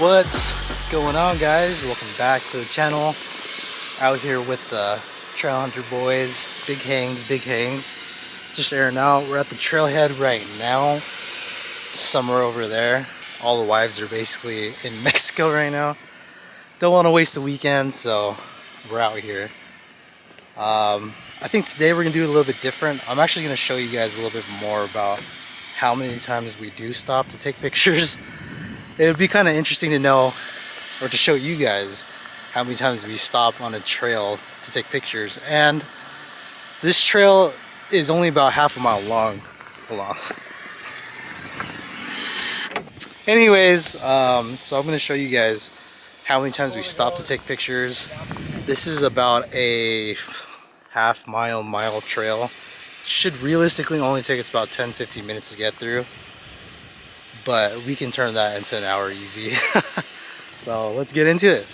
What's going on, guys? Welcome back to the channel. Out here with the Trail Hunter boys. Big hangs. Just airing out. We're at the trailhead right now. Somewhere over there. All the wives are basically in Mexico right now. Don't want to waste the weekend, so we're out here. I think today we're gonna do a little bit different. I'm actually gonna show you guys a little bit more about how many times we do stop to take pictures. It would be kind of interesting to know, or to show you guys, how many times we stop on a trail to take pictures. And this trail is only about half a mile long. Hold on. Anyways, so I'm gonna show you guys how many times we stop to take pictures. This is about a mile trail. Should realistically only take us about 10-15 minutes to get through, but we can turn that into an hour easy. So let's get into it.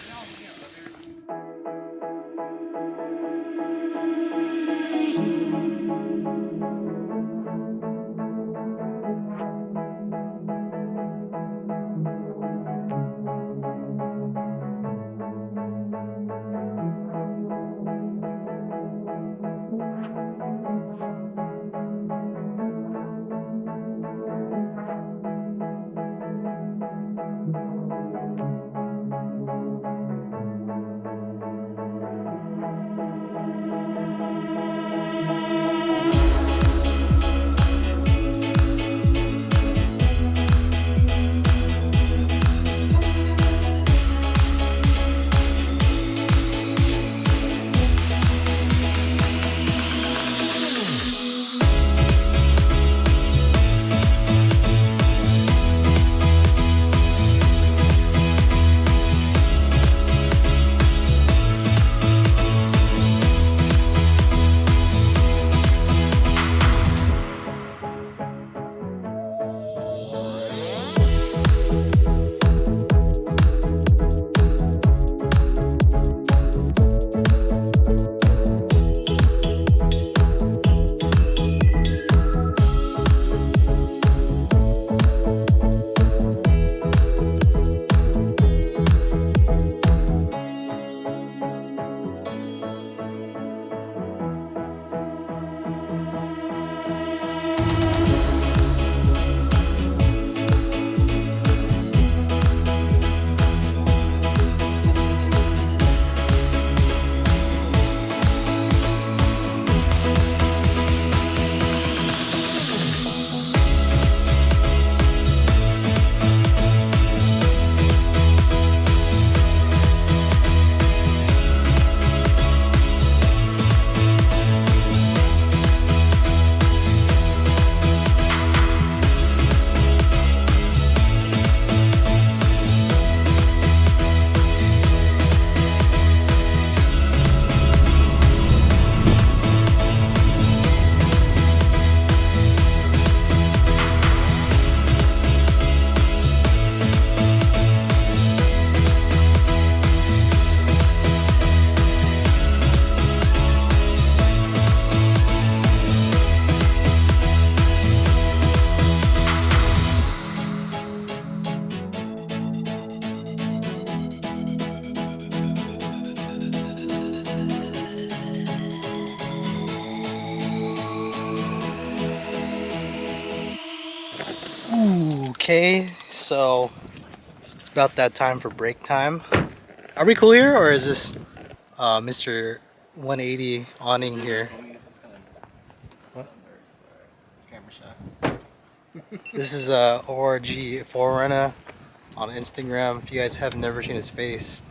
Okay, so it's about that time for break time. Are we cool here, or is this Mr. 180 awning here? What? This is ORG Forerunner on Instagram. If you guys have never seen his face,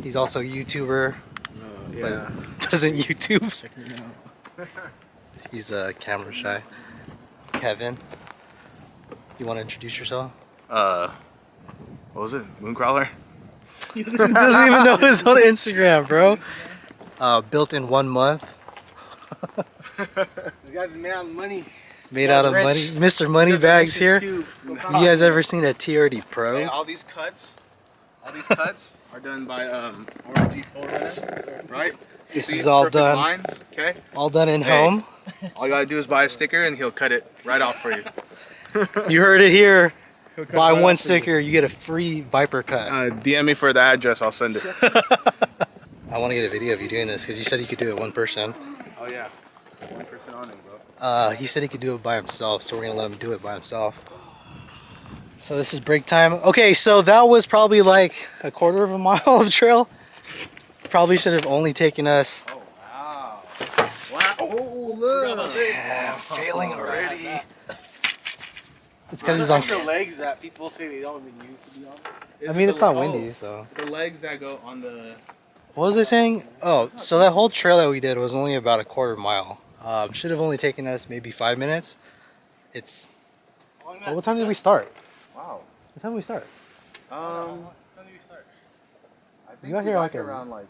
he's also a YouTuber, but doesn't YouTube. He's camera shy. Kevin, you want to introduce yourself? What was it? Mooncrawler? He doesn't even know his own Instagram, bro. Built in 1 month. You guys made out of money. Made out of money. Mr. Moneybags here. You You guys ever seen a TRD Pro? Hey, all these cuts are done by ORG Forerunner, right? This See is all perfect done. lines, okay? All done in Hey. home. All you gotta do is buy a sticker and he'll cut it right off for you. You heard it here. Buy one sticker, you get a free Viper cut. DM me for the address, I'll send it. I want to get a video of you doing this because you said you could do it one person. Oh yeah, one person on it, bro. He said he could do it by himself, so we're gonna let him do it by himself. So this is break time. Okay, so that was probably like a quarter of a mile of trail. Probably should have only taken us. Oh wow! Wow! Oh look! Damn, failing already. It's because Those it's on. extra legs that people say they don't even use, to be honest. I mean, it's not windy, so. The legs that go on the. What was I saying? Oh, so that whole trail that we did was only about a quarter mile. Should have only taken us maybe 5 minutes. It's. Well, what time did we start? Wow. What time did we start? What time did we start? I think You got here like around like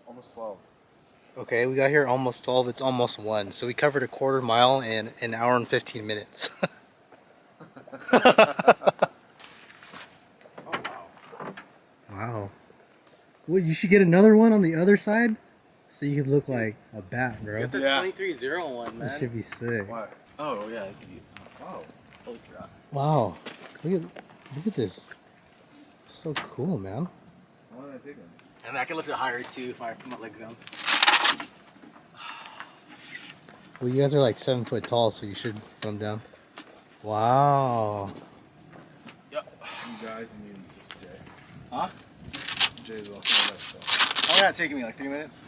almost 12. Okay, we got here almost 12. It's almost 1. So we covered a quarter mile in an hour and 15 minutes. Oh wow. Wow. Well, you should get another one on the other side so you could look like a bat, bro. Get the Yeah. 2301, man. That should be sick. What? Oh, yeah. It could be. Wow. Holy crap. Wow. Look at this. So cool, man. Why did I take them? And I can lift it higher, too, if I put my legs down. Well, you guys are like 7 foot tall, so you should come down. Wow. Yep. You guys and you just Jay. Huh? Jay's walking on that stuff. Oh, yeah, it's taking me like 3 minutes.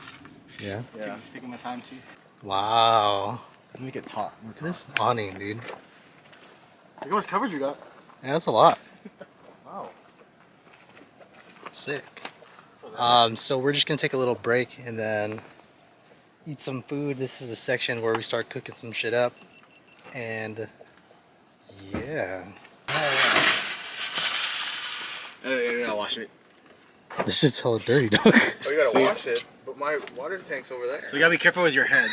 Yeah. Yeah. Taking my time, too. Wow. Let me get taut. Look at this awning, dude. Look how much coverage you got. Yeah, that's a lot. Wow. Sick. So So we're just gonna take a little break and then eat some food. This is the section where we start cooking some shit up. And yeah. yeah, wash it. This shit's hella dirty, dog. Oh, you gotta So you- wash it, but my water tank's over there. So you gotta be careful with your head.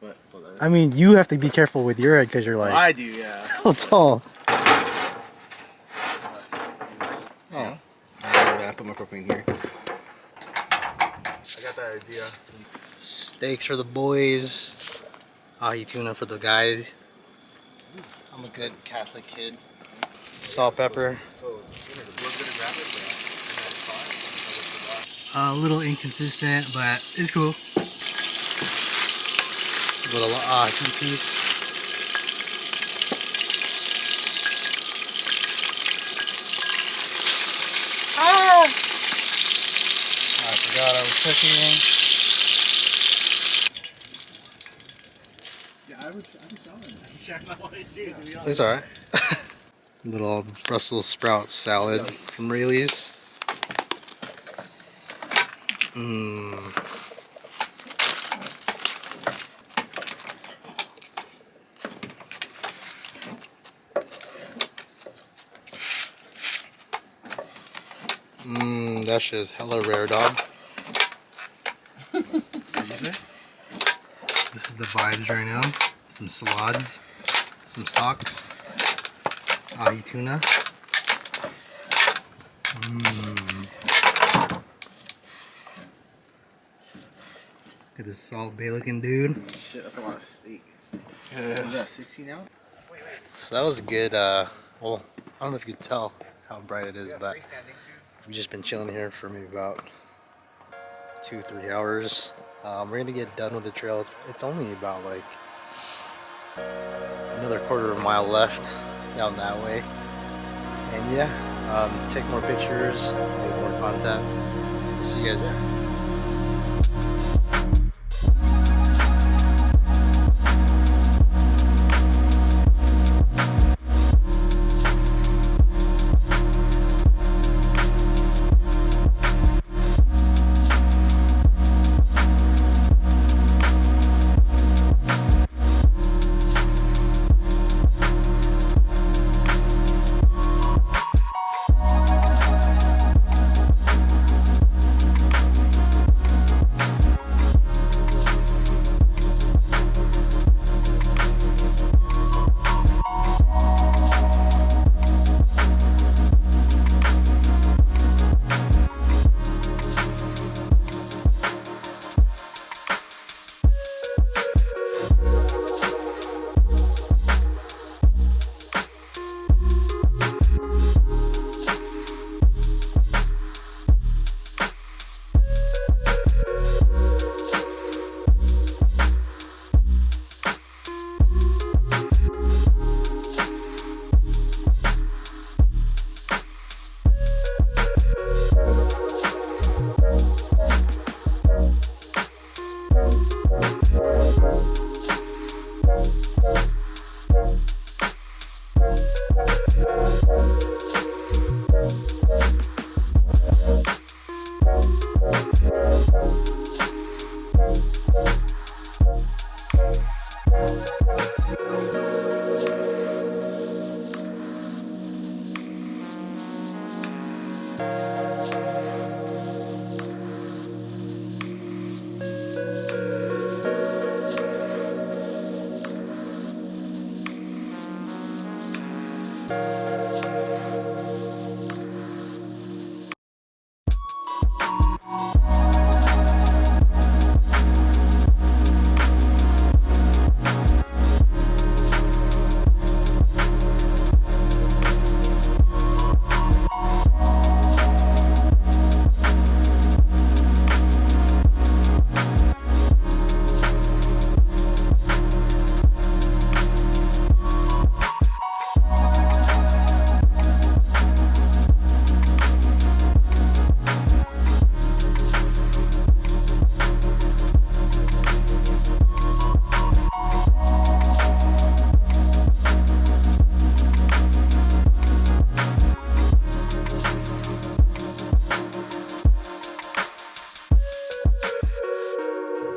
What? I mean, you have to be careful with your head because you're like I do, yeah. so tall. Oh. I'm gonna put my propane here. I got that idea. Steaks for the boys. Ahi tuna for the guys. I'm a good Catholic kid. Salt, pepper. So, we're gonna grab it, A little inconsistent, but it's cool. Little ahi piece. Ah! I forgot I was cooking. Yeah, I was showing that. It's alright. Little Brussels sprout salad from Rayleigh's. That shit is hella rare, dog. What did you say? This is the vibes right now. Some salads, some stocks, ahi tuna. Look at this salt bay looking dude. Shit, that's a lot of steak. Is that 16 ounce? So that was a good, well, I don't know if you could tell how bright it is, but we've just been chilling here for maybe about 2-3 hours. We're gonna get done with the trail. It's only about like another quarter of a mile left down that way. And yeah, take more pictures, make more content. We'll see you guys there.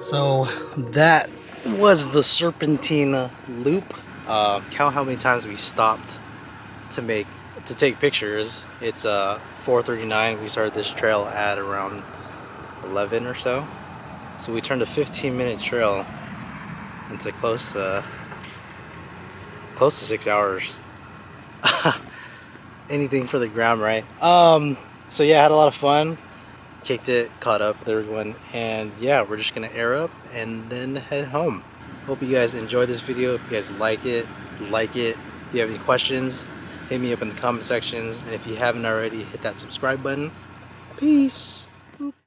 So that was the Serpentine Loop. Count how many times we stopped to take pictures. It's 4:39. We started this trail at around 11 or so. So we turned a 15-minute trail into close to 6 hours. Anything for the gram, right? So yeah, I had a lot of fun. Kicked it, caught up with everyone, and yeah, we're just gonna air up and then head home. Hope you guys enjoyed this video. If you guys like it. If you have any questions, hit me up in the comment sections, and if you haven't already, hit that subscribe button. Peace.